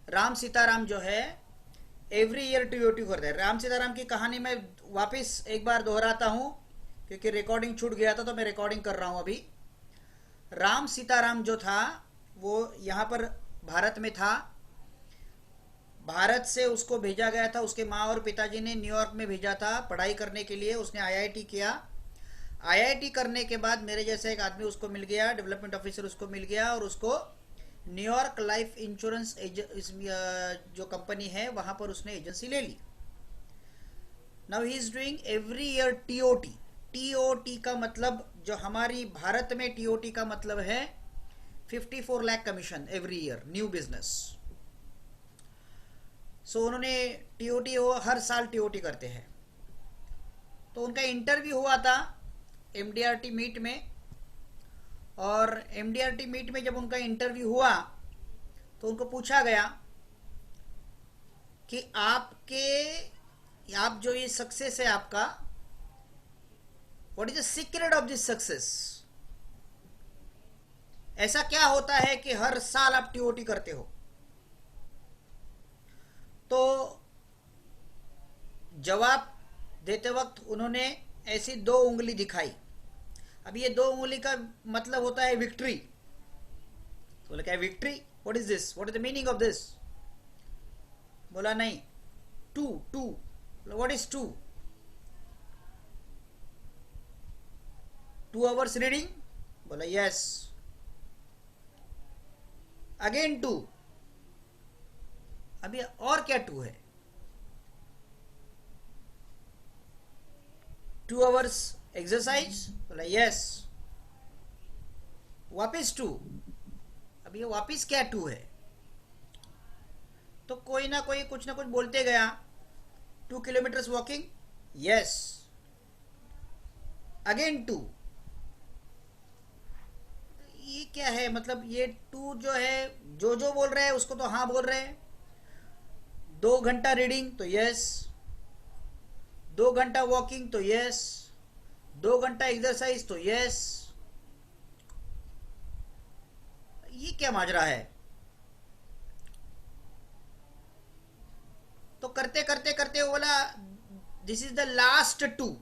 राम सीताराम जो है every year TOT करते हैं। राम सीताराम की कहानी मैं वापस एक बार दोहराता हूँ क्योंकि रिकॉर्डिंग छूट गया था, तो मैं रिकॉर्डिंग कर रहा हूँ अभी। राम सीताराम जो था वो यहाँ पर भारत में था। भारत से उसको भेजा गया था, उसके माँ और पिताजी ने न्यूयॉर्क में भेजा था पढ़ाई करने के लिए। उसने आईआईटी किया। आईआईटी करने के बाद मेरे जैसे एक आदमी उसको मिल गया, डेवलपमेंट ऑफिसर उसको मिल गया, और उसको न्यूयॉर्क लाइफ इंश्योरेंस जो कंपनी है वहाँ पर उसने एजेंसी ले ली। Now he is doing every year TOT. TOT का मतलब, जो हमारी भारत में टीओटी का मतलब है 54 lakh commission every year, new business. So उन्होंने टीओटी हर साल टीओटी करते हैं। तो उनका इंटरव्यू हुआ था एमडीआरटी मीट में, और एमडीआरटी मीट में जब उनका इंटरव्यू हुआ तो उनको पूछा गया कि आप जो ये सक्सेस है आपका, what is the secret of this success. ऐसा क्या होता है कि हर साल आप टीओटी करते हो। तो जवाब देते वक्त उन्होंने ऐसी दो उंगली दिखाई। अब ये दो उंगली का मतलब होता है विक्ट्री। तो बोला क्या victory, what is this, what is the meaning of this. बोला नहीं, two two. What is two, 2 hours reading. बोला यस। Again two. अभी और क्या टू है, 2 hours एक्सरसाइज। बोला यस। वापिस टू। अब ये वापिस क्या टू है। तो कोई ना कोई कुछ ना कुछ बोलते गया। 2 kilometers walking, yes. Again two. ये क्या है, मतलब ये टू जो है, जो बोल रहे हैं उसको तो हाँ बोल रहे हैं। 2 घंटा रीडिंग तो यस, 2 घंटा वॉकिंग तो यस, 2 घंटा एक्सरसाइज तो यस। ये क्या माजरा है। तो करते करते करते वो बोला this is the last two,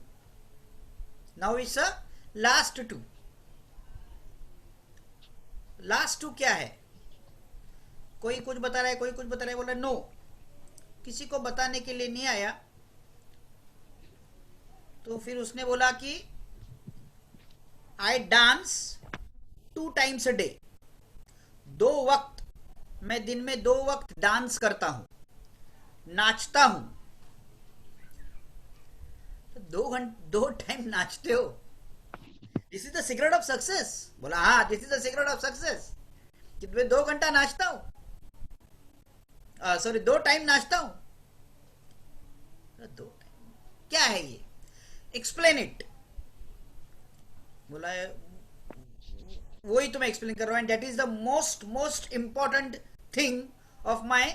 now it's a last two. Last two क्या है, कोई कुछ बता रहा है, कोई कुछ बता रहा है। बोला नो, किसी को बताने के लिए नहीं आया। तो फिर उसने बोला कि I dance 2 times a day। 2 वक्त, मैं दिन में 2 वक्त डांस करता हूं, नाचता हूं। तो 2 टाइम नाचते हो, this is the secret of success. बोला हाँ, this is the secret of success कि मैं 2 घंटा नाचता हूं, सॉरी 2 टाइम नाचता हूं। 2 टाइम क्या है ये, एक्सप्लेन इट। बोला वही तो मैं एक्सप्लेन कर रहा हूं, that is the most most important thing of my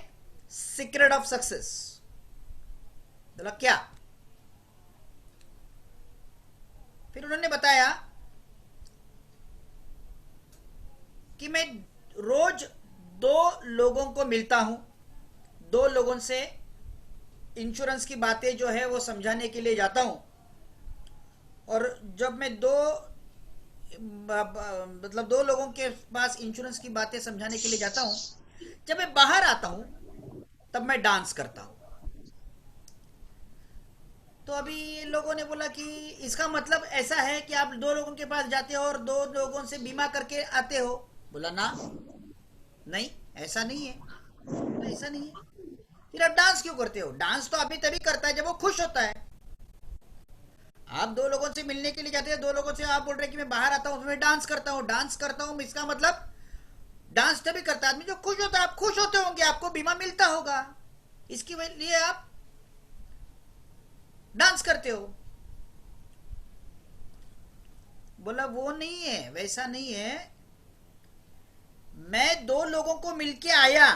secret of success. बोला क्या। फिर उन्होंने बताया कि मैं रोज 2 लोगों को मिलता हूं, 2 लोगों से इंश्योरेंस की बातें जो है वो समझाने के लिए जाता हूं। और जब मैं मतलब 2 लोगों के पास इंश्योरेंस की बातें समझाने के लिए जाता हूं, जब मैं बाहर आता हूं तब मैं डांस करता हूं। तो अभी लोगों ने बोला कि इसका मतलब ऐसा है कि आप 2 लोगों के पास जाते हो और 2 लोगों से बीमा करके आते हो। बोला ना, नहीं ऐसा नहीं है। बोला ऐसा नहीं है, फिर आप डांस क्यों करते हो। डांस तो अभी तभी करता है जब वो खुश होता है। आप 2 लोगों से मिलने के लिए जाते हो, 2 लोगों से आप बोल रहे हैं कि मैं बाहर आता हूँ तो मैं डांस करता हूँ, डांस करता हूँ, इसका मतलब डांस तभी करता है आदमी जो खुश होता है। आप खुश होते होंगे, आपको बीमा मिलता होगा, इसके लिए आप डांस करते हो। बोला वो नहीं है, वैसा नहीं है। मैं 2 लोगों को मिलके आया,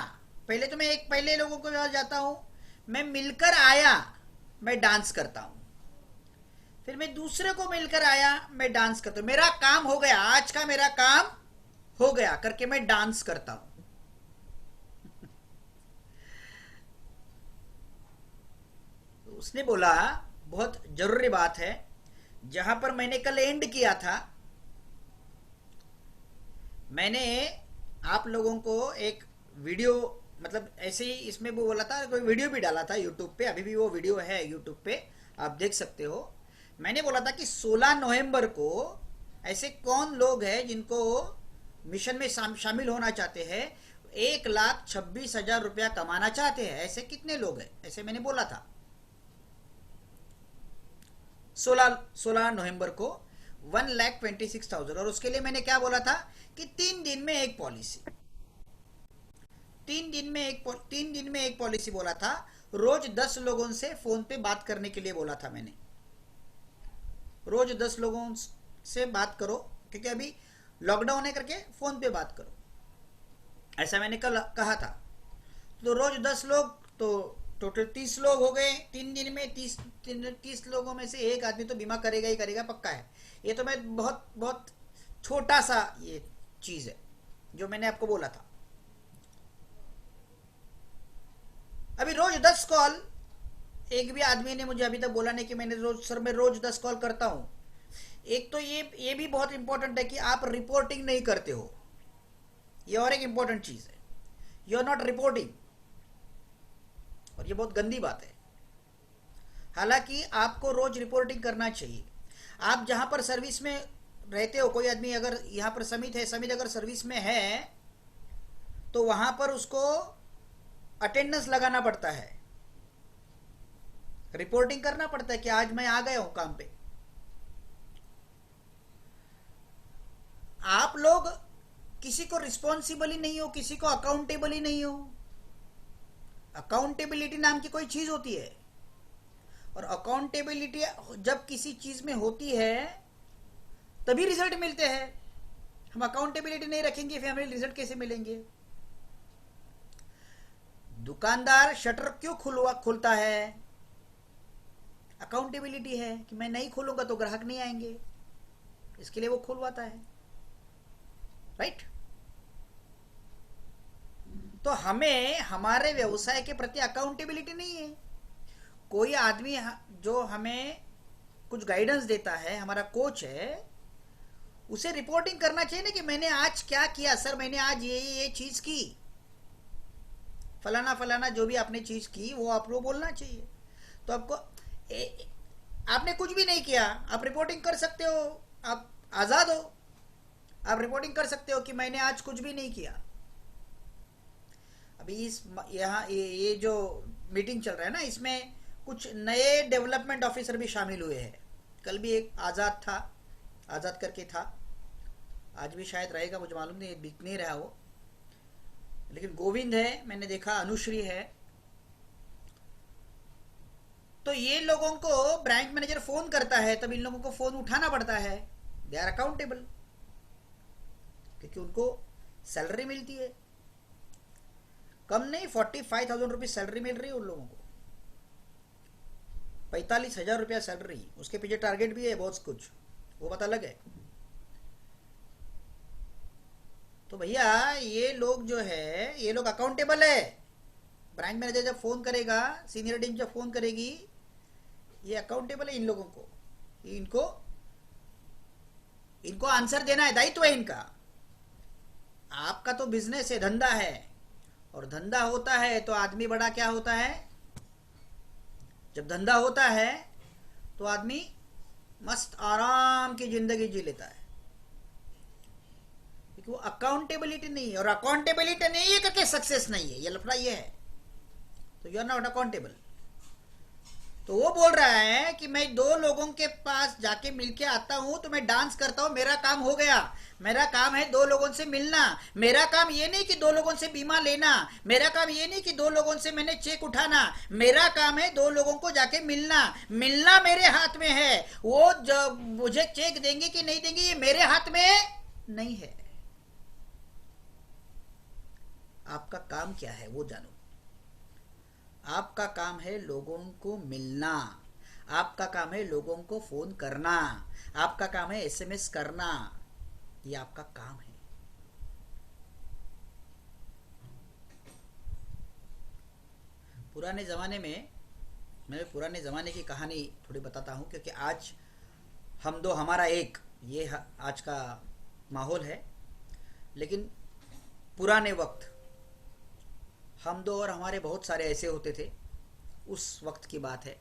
पहले तो मैं एक पहले लोगों को पास जाता हूं, मैं मिलकर आया, मैं डांस करता हूं। फिर मैं दूसरे को मिलकर आया, मैं डांस करता हूं। मेरा काम हो गया, आज का मेरा काम हो गया करके मैं डांस करता हूं। उसने बोला, बहुत जरूरी बात है, जहां पर मैंने कल एंड किया था, मैंने आप लोगों को एक वीडियो, मतलब ऐसे ही इसमें वो बोला था, कोई वीडियो भी डाला था यूट्यूब पे, अभी भी वो वीडियो है यूट्यूब पे, आप देख सकते हो। मैंने बोला था कि 16 नवंबर को ऐसे कौन लोग हैं जिनको मिशन में शामिल होना चाहते हैं, 1,26,000 रुपया कमाना चाहते हैं, ऐसे कितने लोग हैं, ऐसे मैंने बोला था 16 नवंबर को 1,26,000। और उसके लिए मैंने क्या बोला था कि 3 दिन में एक पॉलिसी, 3 दिन में एक पॉलिसी बोला था। रोज 10 लोगों से फोन पे बात करने के लिए बोला था मैंने, रोज 10 लोगों से बात करो, क्योंकि अभी लॉकडाउन है करके फोन पे बात करो, ऐसा मैंने कल कहा था। तो रोज 10 लोग, तो टोटल 30 लोग हो गए 3 दिन में। 30 लोगों में से एक आदमी तो बीमा करेगा ही करेगा, पक्का है। ये तो मैं बहुत बहुत छोटा सा ये चीज है जो मैंने आपको बोला था। अभी रोज 10 कॉल, एक भी आदमी ने मुझे अभी तक बोला नहीं कि मैंने रोज, सर मैं रोज 10 कॉल करता हूं। एक तो ये भी बहुत इंपॉर्टेंट है कि आप रिपोर्टिंग नहीं करते हो, ये और एक इंपॉर्टेंट चीज है, यू आर नॉट रिपोर्टिंग, और ये बहुत गंदी बात है। हालांकि आपको रोज रिपोर्टिंग करना चाहिए। आप जहां पर सर्विस में रहते हो, कोई आदमी अगर यहां पर समित है, समित अगर सर्विस में है, तो वहां पर उसको अटेंडेंस लगाना पड़ता है, रिपोर्टिंग करना पड़ता है कि आज मैं आ गया हूं काम पे। आप लोग किसी को रिस्पॉन्सिबल ही नहीं हो, किसी को अकाउंटेबल ही नहीं हो। अकाउंटेबिलिटी नाम की कोई चीज होती है, और अकाउंटेबिलिटी जब किसी चीज में होती है तभी रिजल्ट मिलते हैं। हम अकाउंटेबिलिटी नहीं रखेंगे फिर हमें रिजल्ट कैसे मिलेंगे। दुकानदार शटर क्यों खुलता है, अकाउंटेबिलिटी है कि मैं नहीं खोलूंगा तो ग्राहक नहीं आएंगे, इसके लिए वो खुलवाता है, राइट। तो हमें हमारे व्यवसाय के प्रति अकाउंटेबिलिटी नहीं है। कोई आदमी जो हमें कुछ गाइडेंस देता है, हमारा कोच है, उसे रिपोर्टिंग करना चाहिए ना कि मैंने आज क्या किया, सर मैंने आज ये चीज की, फलाना फलाना जो भी आपने चीज की वो आपको बोलना चाहिए। तो आपको आपने कुछ भी नहीं किया, आप रिपोर्टिंग कर सकते हो, आप आजाद हो, आप रिपोर्टिंग कर सकते हो कि मैंने आज कुछ भी नहीं किया। अभी इस यहाँ ये जो मीटिंग चल रहा है ना, इसमें कुछ नए डेवलपमेंट ऑफिसर भी शामिल हुए हैं। कल भी एक आज़ाद था, आज़ाद करके था, आज भी शायद रहेगा, मुझे मालूम नहीं, दिख नहीं रहा वो, लेकिन गोविंद है, मैंने देखा, अनुश्री है। तो ये लोगों को ब्रांच मैनेजर फोन करता है, तब इन लोगों को फोन उठाना पड़ता है, दे आर अकाउंटेबल, क्योंकि उनको सैलरी मिलती है, कम नहीं 45,000 रुपये सैलरी मिल रही है उन लोगों को, 45,000 रुपया सैलरी, उसके पीछे टारगेट भी है बहुत कुछ, वो पता लगे। तो भैया ये लोग जो है, ये लोग अकाउंटेबल है। ब्रांच मैनेजर जब फोन करेगा, सीनियर टीम जब फोन करेगी, ये अकाउंटेबल है इन लोगों को, इनको आंसर देना है, दायित्व है इनका। आपका तो बिजनेस है, धंधा है, और धंधा होता है तो आदमी बड़ा क्या होता है, जब धंधा होता है तो आदमी मस्त आराम की जिंदगी जी लेता है, क्योंकि वो अकाउंटेबिलिटी नहीं है, और अकाउंटेबिलिटी नहीं है करके सक्सेस नहीं है, ये लफड़ा ये है। तो यू आर नॉट अकाउंटेबल। तो वो बोल रहा है कि मैं 2 लोगों के पास जाके मिलके आता हूं तो मैं डांस करता हूं, मेरा काम हो गया। मेरा काम है 2 लोगों से मिलना, मेरा काम ये नहीं कि 2 लोगों से बीमा लेना, मेरा काम ये नहीं कि 2 लोगों से मैंने चेक उठाना, मेरा काम है 2 लोगों को जाके मिलना। मिलना मेरे हाथ में है, वो जब मुझे चेक देंगे कि नहीं देंगे ये मेरे हाथ में नहीं है। आपका काम क्या है वो जानो। आपका काम है लोगों को मिलना, आपका काम है लोगों को फोन करना, आपका काम है एसएमएस करना, ये आपका काम है। पुराने जमाने में मैं पुराने ज़माने की कहानी थोड़ी बताता हूँ, क्योंकि आज हम दो हमारा एक, ये आज का माहौल है। लेकिन पुराने वक्त हम दो और हमारे बहुत सारे ऐसे होते थे। उस वक्त की बात है।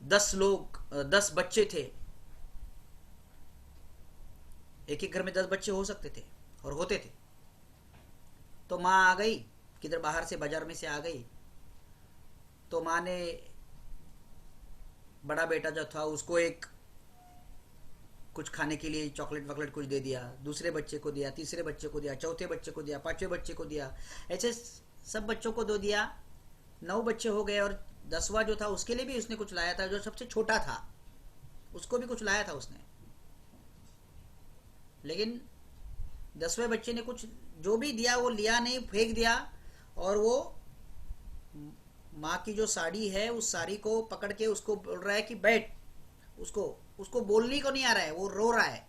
10 लोग, 10 बच्चे थे। एक एक घर में 10 बच्चे हो सकते थे और होते थे। तो माँ आ गई, किधर बाहर से बाजार में से आ गई। तो माँ ने बड़ा बेटा जो था उसको एक कुछ खाने के लिए चॉकलेट वॉकलेट कुछ दे दिया, दूसरे बच्चे को दिया, तीसरे बच्चे को दिया, चौथे बच्चे को दिया, पांचवें बच्चे को दिया। ऐसे सब बच्चों को दो दिया। 9 बच्चे हो गए और 10वां जो था उसके लिए भी उसने कुछ लाया था। जो सबसे छोटा था उसको भी कुछ लाया था उसने। लेकिन 10वें बच्चे ने कुछ जो भी दिया वो लिया नहीं, फेंक दिया। और वो माँ की जो साड़ी है उस साड़ी को पकड़ के उसको बोल रहा है कि बैठ। उसको उसको बोलने को नहीं आ रहा है, वो रो रहा है।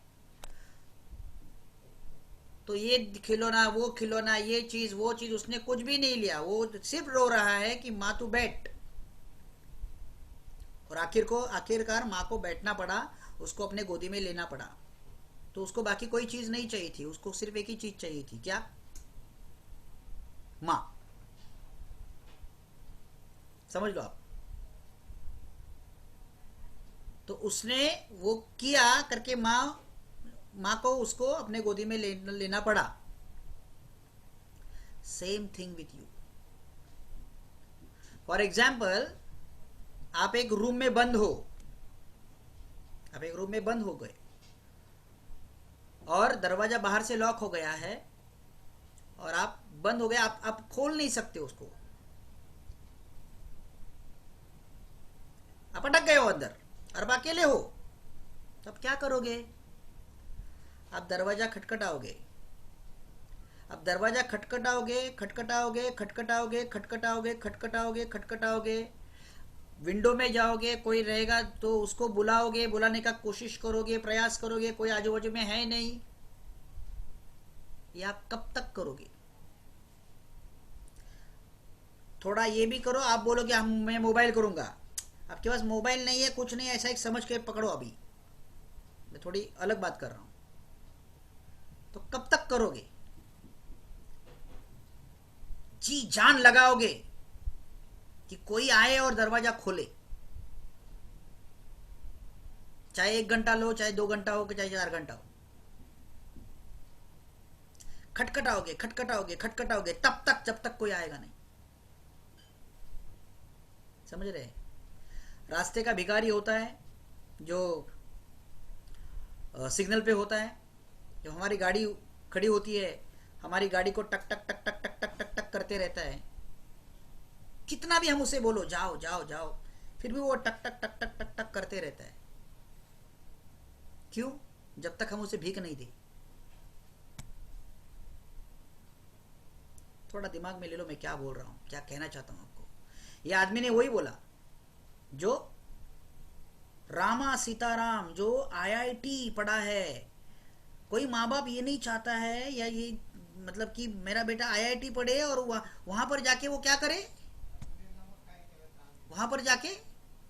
तो ये खिलौना, वो खिलौना, ये चीज वो चीज, उसने कुछ भी नहीं लिया। वो सिर्फ रो रहा है कि माँ तू बैठ। और आखिरकार माँ को बैठना पड़ा, उसको अपने गोदी में लेना पड़ा। तो उसको बाकी कोई चीज नहीं चाहिए थी, उसको सिर्फ एक ही चीज चाहिए थी। क्या? माँ। समझ लो आप। तो उसने वो किया करके माँ माँ को उसको अपने गोदी में लेना पड़ा। Same thing with you. For example, आप एक रूम में बंद हो। आप एक रूम में बंद हो गए और दरवाजा बाहर से लॉक हो गया है और आप बंद हो गए। आप खोल नहीं सकते उसको। आप अटक गए हो अंदर और आप अकेले हो। तो आप क्या करोगे? आप दरवाजा खटखटाओगे। अब दरवाजा खटखटाओगे, खटखटाओगे, खटखटाओगे, खटखटाओगे, खटखटाओगे, खटखटाओगे। विंडो में जाओगे, कोई रहेगा तो उसको बुलाओगे, बुलाने का कोशिश करोगे, प्रयास करोगे, कोई आजू बाजू में है नहीं। ये आप कब तक करोगे? थोड़ा ये भी करो, आप बोलोगे हम मैं मोबाइल करूंगा। आपके पास मोबाइल नहीं है, कुछ नहीं, ऐसा एक समझ के पकड़ो। अभी मैं थोड़ी अलग बात कर रहा हूं। तो कब तक करोगे? जी जान लगाओगे कि कोई आए और दरवाजा खोले। चाहे 1 घंटा लो, चाहे 2 घंटा हो, चाहे 4 घंटा हो। खटखटाओगे, खटखटाओगे, खटखटाओगे तब तक जब तक कोई आएगा नहीं। समझ रहे? रास्ते का भिखारी होता है जो सिग्नल पे होता है। जब हमारी गाड़ी खड़ी होती है, हमारी गाड़ी को टक टक टक टक टक टक टक टक करते रहता है। कितना भी हम उसे बोलो जाओ जाओ जाओ, फिर भी वो टक टक टक टक टक टक करते रहता है। क्यों? जब तक हम उसे भीख नहीं दे। थोड़ा दिमाग में ले लो मैं क्या बोल रहा हूँ, क्या कहना चाहता हूँ आपको। ये आदमी ने वही बोला जो रामा सीताराम, जो आईआईटी पढ़ा है। कोई माँ बाप ये नहीं चाहता है, या ये मतलब कि मेरा बेटा आईआईटी पढ़े और वहां पर जाके वो क्या करे? वहां पर जाके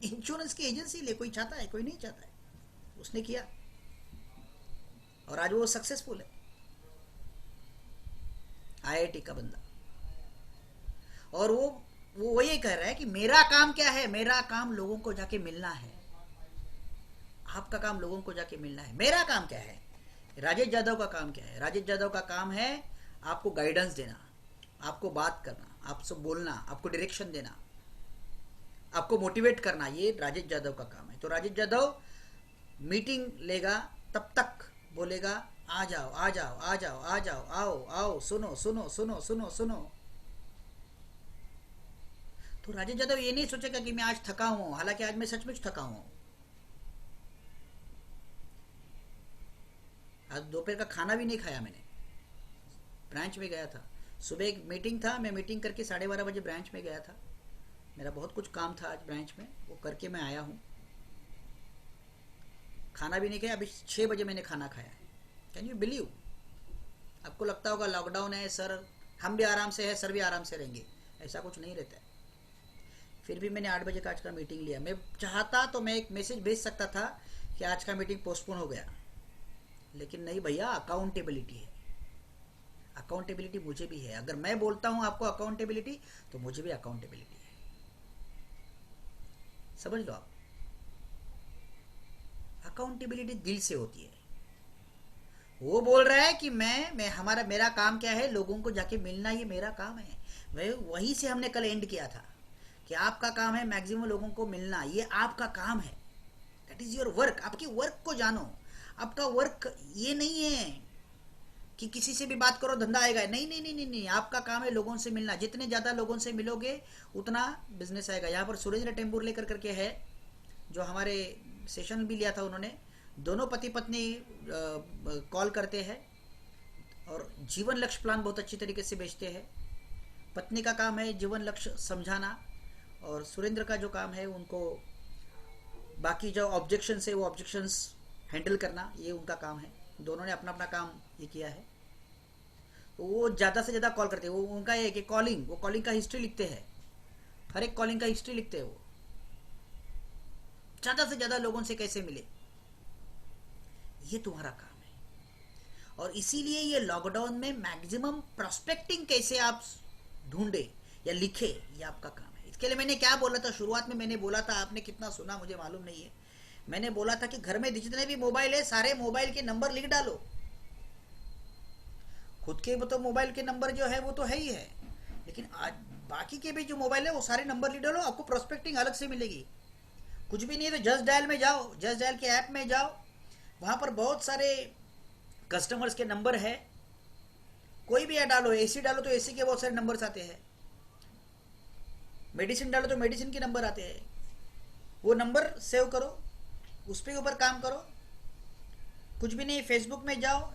इंश्योरेंस की एजेंसी ले। कोई चाहता है? कोई नहीं चाहता है। उसने किया और आज वो सक्सेसफुल है, आईआईटी का बंदा। और वो ये कह रहा है कि मेरा काम क्या है? मेरा काम लोगों को जाके मिलना है। आपका काम लोगों को जाके मिलना है। मेरा काम क्या है? राजेश यादव का काम क्या है? राजेश यादव का काम है आपको गाइडेंस देना, आपको बात करना, आपसे बोलना, आपको डायरेक्शन देना, आपको मोटिवेट करना। ये राजेश यादव का काम है। तो राजेश यादव मीटिंग लेगा, तब तक बोलेगा आ जाओ आ जाओ आ जाओ आ जाओ, आओ आओ, सुनो सुनो सुनो सुनो सुनो। तो राजेश यादव ये नहीं सोचेगा कि मैं आज थका हुआ हूं, हालांकि आज मैं सचमुच थका हुआ हूं। आज दोपहर का खाना भी नहीं खाया मैंने। ब्रांच में गया था, सुबह एक मीटिंग था, मैं मीटिंग करके 12:30 बजे ब्रांच में गया था। मेरा बहुत कुछ काम था आज ब्रांच में, वो करके मैं आया हूँ। खाना भी नहीं खाया, अभी 6 बजे मैंने खाना खाया है। Can you believe? आपको लगता होगा लॉकडाउन है सर, हम भी आराम से है, सर भी आराम से रहेंगे। ऐसा कुछ नहीं रहता है। फिर भी मैंने 8 बजे का आज का मीटिंग लिया। मैं चाहता तो मैं एक मैसेज भेज सकता था कि आज का मीटिंग पोस्टपोन हो गया, लेकिन नहीं भैया, अकाउंटेबिलिटी है। अकाउंटेबिलिटी मुझे भी है। अगर मैं बोलता हूं आपको अकाउंटेबिलिटी, तो मुझे भी अकाउंटेबिलिटी है। समझ लो आप, अकाउंटेबिलिटी दिल से होती है। वो बोल रहा है कि मैं हमारा मेरा काम क्या है, लोगों को जाके मिलना, ये मेरा काम है। वही वहीं से हमने कल एंड किया था कि आपका काम है मैक्सिमम लोगों को मिलना, ये आपका काम है। That is your work. आपकी वर्क को जानो। आपका वर्क ये नहीं है कि किसी से भी बात करो धंधा आएगा। नहीं नहीं नहीं नहीं नहीं, आपका काम है लोगों से मिलना। जितने ज़्यादा लोगों से मिलोगे उतना बिजनेस आएगा। यहाँ पर सुरेंद्र टेम्बूर लेकर करके है, जो हमारे सेशन भी लिया था उन्होंने। दोनों पति पत्नी कॉल करते हैं और जीवन लक्ष्य प्लान बहुत अच्छी तरीके से बेचते हैं। पत्नी का काम है जीवन लक्ष्य समझाना, और सुरेंद्र का जो काम है उनको बाकी जो ऑब्जेक्शंस है वो ऑब्जेक्शंस हैंडल करना, ये उनका काम है। दोनों ने अपना अपना काम ये किया है। तो वो ज़्यादा से ज़्यादा कॉल करते हैं। वो उनका ये है कि कॉलिंग, वो कॉलिंग का हिस्ट्री लिखते हैं। हर एक कॉलिंग का हिस्ट्री लिखते हैं वो। ज़्यादा से ज़्यादा लोगों से कैसे मिले, ये तुम्हारा काम है। और इसीलिए ये लॉकडाउन में मैक्सिमम प्रोस्पेक्टिंग कैसे आप ढूंढे या लिखे, ये आपका काम है। इसके लिए मैंने क्या बोला था शुरुआत में, मैंने बोला था, आपने कितना सुना मुझे मालूम नहीं है। मैंने बोला था कि घर में जितने भी मोबाइल है सारे मोबाइल के नंबर लिख डालो। खुद के तो मोबाइल के नंबर जो है वो तो है ही है, लेकिन आज बाकी के भी जो मोबाइल है वो सारे नंबर लिख डालो। आपको प्रोस्पेक्टिंग अलग से मिलेगी। कुछ भी नहीं है तो जस्ट डायल में जाओ, जस्ट डायल के ऐप में जाओ, वहां पर बहुत सारे कस्टमर्स के नंबर है। कोई भी ऐड डालो, एसी डालो तो एसी के बहुत सारे नंबर्स आते हैं। मेडिसिन डालो तो मेडिसिन के नंबर आते हैं। वो नंबर सेव करो, उस पर ऊपर काम करो। कुछ भी नहीं, फेसबुक में जाओ,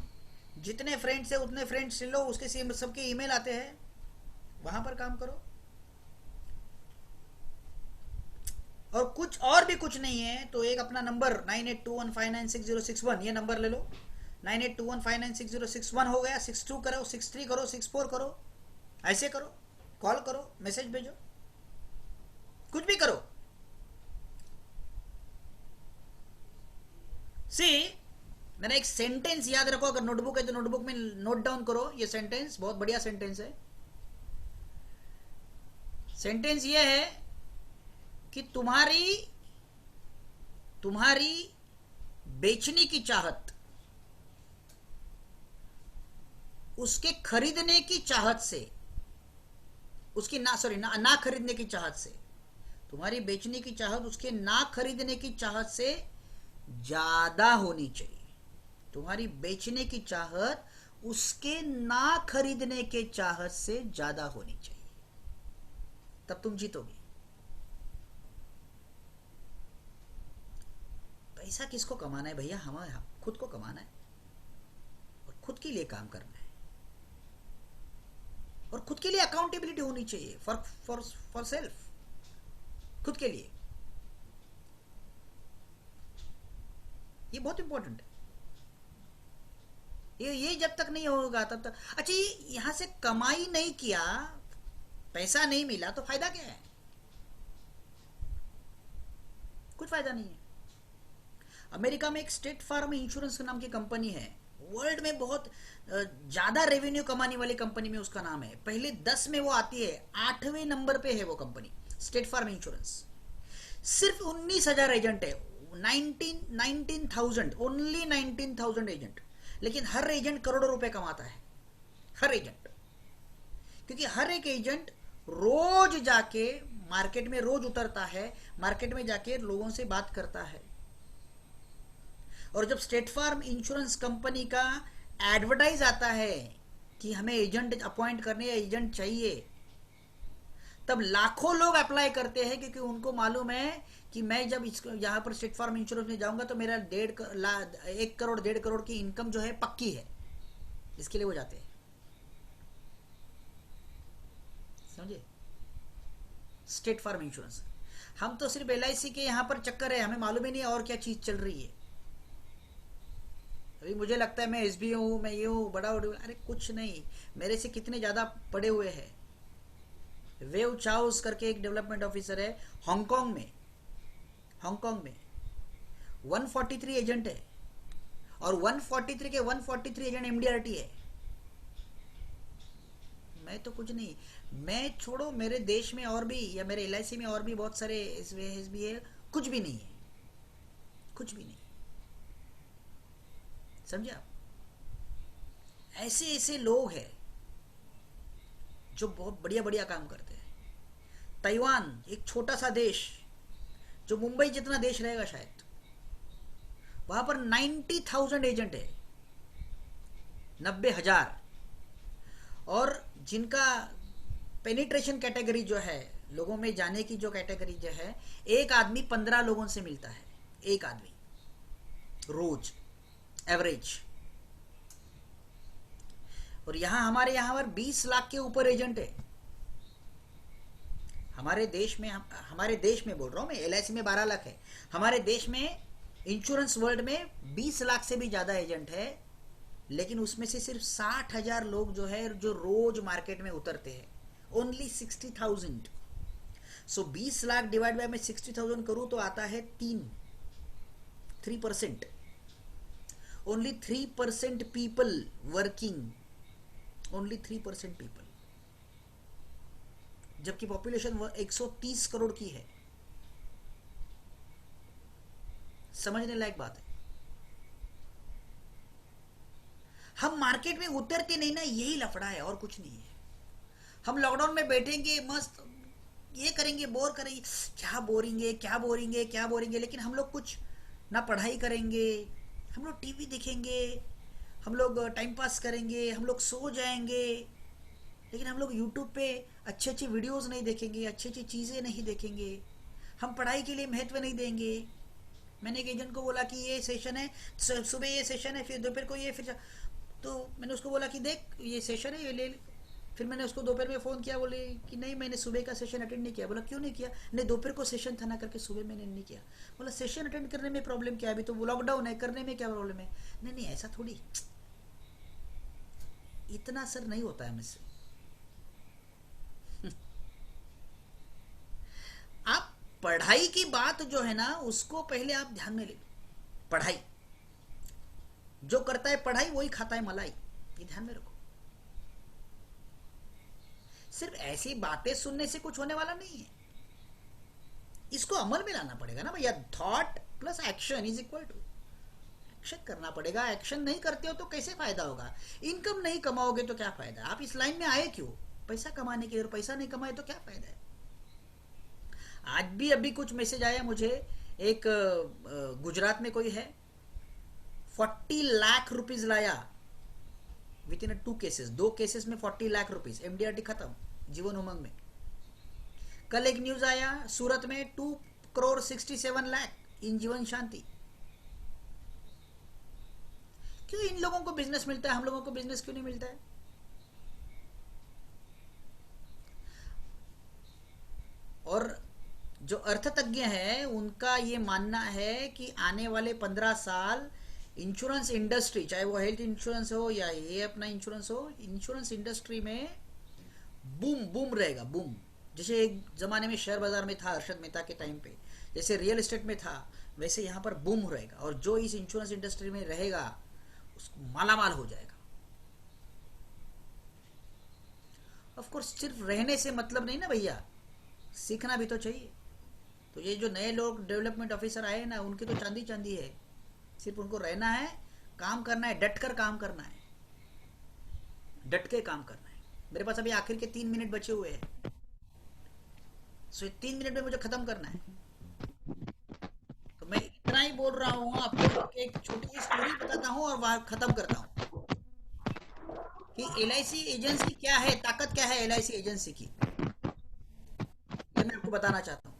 जितने फ्रेंड्स है उतने फ्रेंड्स लो, उसके सबके ईमेल आते हैं, वहां पर काम करो। और कुछ और भी कुछ नहीं है तो एक अपना नंबर 9821596061, ये नंबर ले लो। 9821596061 हो गया। 62 करो, 63 करो, 64 करो, ऐसे करो। कॉल करो, मैसेज भेजो, कुछ भी करो। सी, मेरा एक सेंटेंस याद रखो। अगर नोटबुक है तो नोटबुक में नोट डाउन करो। ये सेंटेंस बहुत बढ़िया सेंटेंस है। सेंटेंस ये है कि तुम्हारी बेचने की चाहत उसके खरीदने की चाहत से, उसकी ना खरीदने की चाहत से, तुम्हारी बेचने की चाहत उसके ना खरीदने की चाहत से ज्यादा होनी चाहिए। तुम्हारी बेचने की चाहत उसके ना खरीदने के चाहत से ज्यादा होनी चाहिए, तब तुम जीतोगे। पैसा किसको कमाना है भैया? हमें खुद को कमाना है और खुद के लिए काम करना है, और खुद के लिए अकाउंटेबिलिटी होनी चाहिए फॉर सेल्फ, खुद के लिए। ये बहुत इंपॉर्टेंट है। ये जब तक नहीं होगा तब तक। अच्छा, ये यहां से कमाई नहीं किया, पैसा नहीं मिला तो फायदा क्या है? कुछ फायदा नहीं है। अमेरिका में एक स्टेट फार्म इंश्योरेंस नाम की कंपनी है, वर्ल्ड में बहुत ज्यादा रेवेन्यू कमाने वाली कंपनी में उसका नाम है। पहले 10 में वो आती है, 8वें नंबर पे है वो कंपनी, स्टेट फार्म इंश्योरेंस। सिर्फ 19,000 एजेंट है, 19,000, ओनली 19,000 एजेंट। लेकिन हर एजेंट करोड़ों रुपए कमाता है, हर एजेंट। क्योंकि हर एक एजेंट रोज जाके मार्केट में, रोज उतरता है मार्केट में, जाके लोगों से बात करता है। और जब स्टेट फार्म इंश्योरेंस कंपनी का एडवर्टाइज आता है कि हमें एजेंट अपॉइंट करने, एजेंट चाहिए, तब लाखों लोग अप्लाई करते हैं, क्योंकि उनको मालूम है कि मैं जब यहाँ पर स्टेट फार्म इंश्योरेंस में जाऊंगा तो मेरा 1 करोड़ 1.5 करोड़ की इनकम जो है पक्की है। इसके लिए वो जाते हैं, समझे? State Farm insurance. हम तो सिर्फ LIC के यहाँ पर चक्कर है, हमें मालूम ही नहीं और क्या चीज चल रही है। अभी मुझे लगता है मैं SBI हूँ, मैं ये हूँ, बड़ा। अरे कुछ नहीं, मेरे से कितने ज्यादा पड़े हुए हैं। वेव चाउस करके एक डेवलपमेंट ऑफिसर है हांगकांग में। हांगकांग में 143 एजेंट है, और 143 के 143 एजेंट एमडीआरटी है। मैं तो कुछ नहीं, मैं छोड़ो, मेरे देश में और भी, या मेरे एलआईसी में और भी बहुत सारे एसबी है, कुछ भी नहीं है, कुछ भी नहीं। समझे आप? ऐसे ऐसे लोग हैं जो बहुत बढ़िया बढ़िया काम करते हैं। ताइवान एक छोटा सा देश, जो मुंबई जितना देश रहेगा शायद, वहां पर 90,000 एजेंट है, 90,000। और जिनका पेनिट्रेशन कैटेगरी जो है, लोगों में जाने की जो कैटेगरी जो है, एक आदमी 15 लोगों से मिलता है, एक आदमी रोज, एवरेज। और यहां हमारे यहां पर 20 लाख के ऊपर एजेंट है हमारे देश में। हमारे देश में बोल रहा हूं मैं, एलआईसी में 12 लाख है, हमारे देश में इंश्योरेंस वर्ल्ड में 20 लाख से भी ज्यादा एजेंट है। लेकिन उसमें से सिर्फ 60,000 लोग जो है, जो रोज मार्केट में उतरते हैं, only 60,000। So 20 lakh divide by मैं 60,000 करूं तो आता है 3%। Only 3% people working, only 3% people, जबकि पॉपुलेशन 130 करोड़ की है। समझने लायक बात है। हम मार्केट में उतरते नहीं ना, यही लफड़ा है और कुछ नहीं है। हम लॉकडाउन में बैठेंगे मस्त, ये करेंगे, बोर करेंगे, क्या बोरेंगे क्या बोरेंगे क्या बोरेंगे, लेकिन हम लोग कुछ ना पढ़ाई करेंगे, हम लोग टीवी देखेंगे, हम लोग टाइम पास करेंगे, हम लोग सो जाएंगे। लेकिन हम लोग यूट्यूब पे अच्छी अच्छी वीडियोस नहीं देखेंगे, अच्छी अच्छी चीज़ें नहीं देखेंगे, हम पढ़ाई के लिए महत्व नहीं देंगे। मैंने एक एजेंट को बोला कि ये सेशन है, सुबह ये सेशन है, फिर दोपहर को ये, फिर तो मैंने उसको बोला कि देख ये सेशन है, ये ले। फिर मैंने उसको दोपहर में फ़ोन किया, बोले कि नहीं मैंने सुबह का सेशन अटेंड नहीं किया। बोला क्यों नहीं किया? नहीं दोपहर को सेशन था ना, करके सुबह मैंने नहीं किया। बोला सेशन अटेंड करने में प्रॉब्लम क्या है? अभी तो लॉकडाउन है, करने में क्या प्रॉब्लम है? नहीं नहीं ऐसा थोड़ी, इतना असर नहीं होता है मुझसे। आप पढ़ाई की बात जो है ना, उसको पहले आप ध्यान में ले लो। पढ़ाई, जो करता है पढ़ाई वही खाता है मलाई, ये ध्यान में रखो। सिर्फ ऐसी बातें सुनने से कुछ होने वाला नहीं है, इसको अमल में लाना पड़ेगा ना भैया। Thought plus action is equal to, action करना पड़ेगा। एक्शन नहीं करते हो तो कैसे फायदा होगा? इनकम नहीं कमाओगे तो क्या फायदा? आप इस लाइन में आए क्यों? पैसा कमाने के लिए। और पैसा नहीं कमाए तो क्या फायदा है? आज भी अभी कुछ मैसेज आया मुझे, एक गुजरात में कोई है 40 लाख रुपीज लाया विद इन 2 केसेस, 2 केसेस में 40 लाख रुपीज, एमडीआरटी खत्म जीवन उमंग में। कल एक न्यूज आया सूरत में 2 करोड़ 67 लाख इन जीवन शांति। क्यों इन लोगों को बिजनेस मिलता है, हम लोगों को बिजनेस क्यों नहीं मिलता है? और जो अर्थतज्ञ है उनका ये मानना है कि आने वाले 15 साल इंश्योरेंस इंडस्ट्री, चाहे वो हेल्थ इंश्योरेंस हो या ये अपना इंश्योरेंस हो, इंश्योरेंस इंडस्ट्री में बूम बूम रहेगा, बूम। जैसे एक जमाने में शेयर बाजार में था हर्षद मेहता के टाइम पे, जैसे रियल एस्टेट में था, वैसे यहाँ पर बूम रहेगा। और जो इस इंश्योरेंस इंडस्ट्री में रहेगा उसको मालामाल हो जाएगा। ऑफ कोर्स सिर्फ रहने से मतलब नहीं ना भैया, सीखना भी तो चाहिए। तो ये जो नए लोग डेवलपमेंट ऑफिसर आए ना, उनकी तो चांदी चांदी है। सिर्फ उनको रहना है, काम करना है, डट कर काम करना है, डट के काम करना है। मेरे पास अभी आखिर के 3 मिनट बचे हुए हैं, सो 3 मिनट में मुझे खत्म करना है। तो मैं इतना ही बोल रहा हूँ आपको, एक छोटी सी स्टोरी बताता हूँ और वहां खत्म करता हूँ कि एलआईसी एजेंसी क्या है, ताकत क्या है एलआईसी एजेंसी की, ये मैं आपको बताना चाहता हूँ।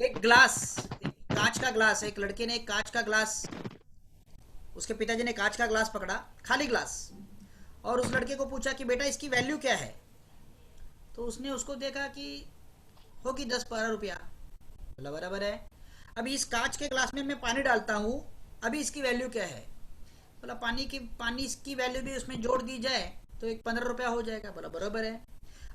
एक ग्लास, एक कांच का ग्लास, एक लड़के ने एक कांच का ग्लास, उसके पिताजी ने कांच का ग्लास पकड़ा, खाली ग्लास, और उस लड़के को पूछा कि बेटा इसकी वैल्यू क्या है? तो उसने उसको देखा कि होगी 10-12 रुपया। बोला बराबर है। अभी इस कांच के ग्लास में मैं पानी डालता हूँ, अभी इसकी वैल्यू क्या है? बोला पानी की वैल्यू भी उसमें जोड़ दी जाए तो एक 15 रुपया हो जाएगा। बोला बराबर है।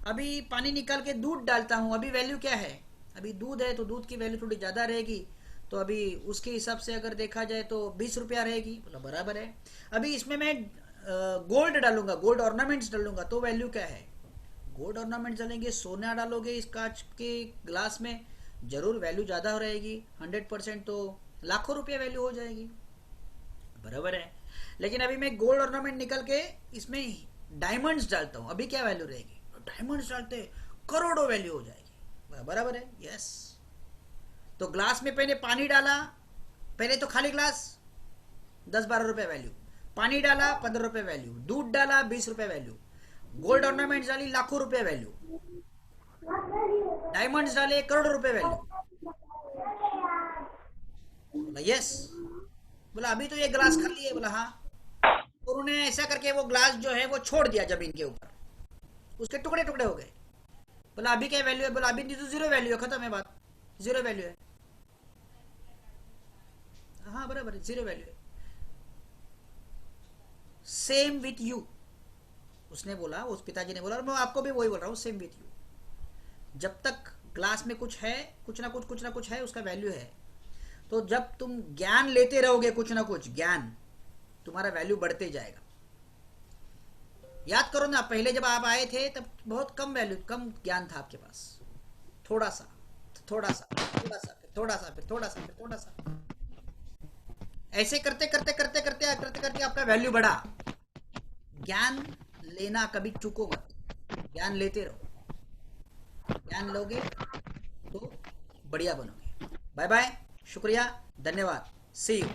अभी पानी निकाल के दूध डालता हूँ, अभी वैल्यू क्या है? अभी दूध है तो दूध की वैल्यू थोड़ी ज़्यादा रहेगी, तो अभी उसके हिसाब से अगर देखा जाए तो 20 रुपया रहेगी, बोला बराबर है। अभी इसमें मैं गोल्ड डालूंगा, गोल्ड ऑर्नामेंट्स डालूंगा, तो वैल्यू क्या है? गोल्ड ऑर्नामेंट डालेंगे, सोना डालोगे इस कांच के ग्लास में, जरूर वैल्यू ज़्यादा हो रहेगी, 100%, तो लाखों रुपये वैल्यू हो जाएगी, बराबर है। लेकिन अभी मैं गोल्ड ऑर्नामेंट निकल के इसमें डायमंड्स डालता हूँ, अभी क्या वैल्यू रहेगी? डायमंड्स डालते करोड़ों वैल्यू हो जाएगी, बराबर है, यस। तो ग्लास में पहले पानी डाला, पहले तो खाली ग्लास 10-12 रुपए वैल्यू, पानी डाला 15 रुपए वैल्यू, दूध डाला 20 रुपए वैल्यू, गोल्ड ऑर्नामेंट डाली लाखों रुपए वैल्यू, डायमंड्स डाले करोड़ों रुपए वैल्यू, बोला यस। बोला अभी तो ये ग्लास खाली है, बोला हाँ। और उन्हें ऐसा करके वो ग्लास जो है वो छोड़ दिया जमीन के ऊपर, उसके टुकड़े टुकड़े हो गए। बोला अभी क्या वैल्यू है? बोला अभी तो जीरो वैल्यू है, खत्म है बात, जीरो वैल्यू है। हाँ बराबर है, जीरो वैल्यू है। सेम विथ यू, उसने बोला, उस पिताजी ने बोला, और मैं आपको भी वही बोल रहा हूँ, सेम विथ यू। जब तक क्लास में कुछ है, कुछ ना कुछ है, उसका वैल्यू है। तो जब तुम ज्ञान लेते रहोगे, कुछ ना कुछ ज्ञान, तुम्हारा वैल्यू बढ़ते जाएगा। याद करो ना, पहले जब आप आए थे तब बहुत कम वैल्यू, कम ज्ञान था आपके पास, थोड़ा सा, थोड़ा सा, थोड़ा सा, फिर थोड़ा सा, फिर थोड़ा सा, फिर थोड़ा सा, ऐसे करते करते करते करते करते करते आपका वैल्यू बढ़ा। ज्ञान लेना कभी चूको मत, ज्ञान लेते रहो, ज्ञान लोगे तो बढ़िया बनोगे। बाय बाय, शुक्रिया, धन्यवाद, सी यू।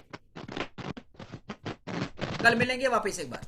कल मिलेंगे वापस एक बार।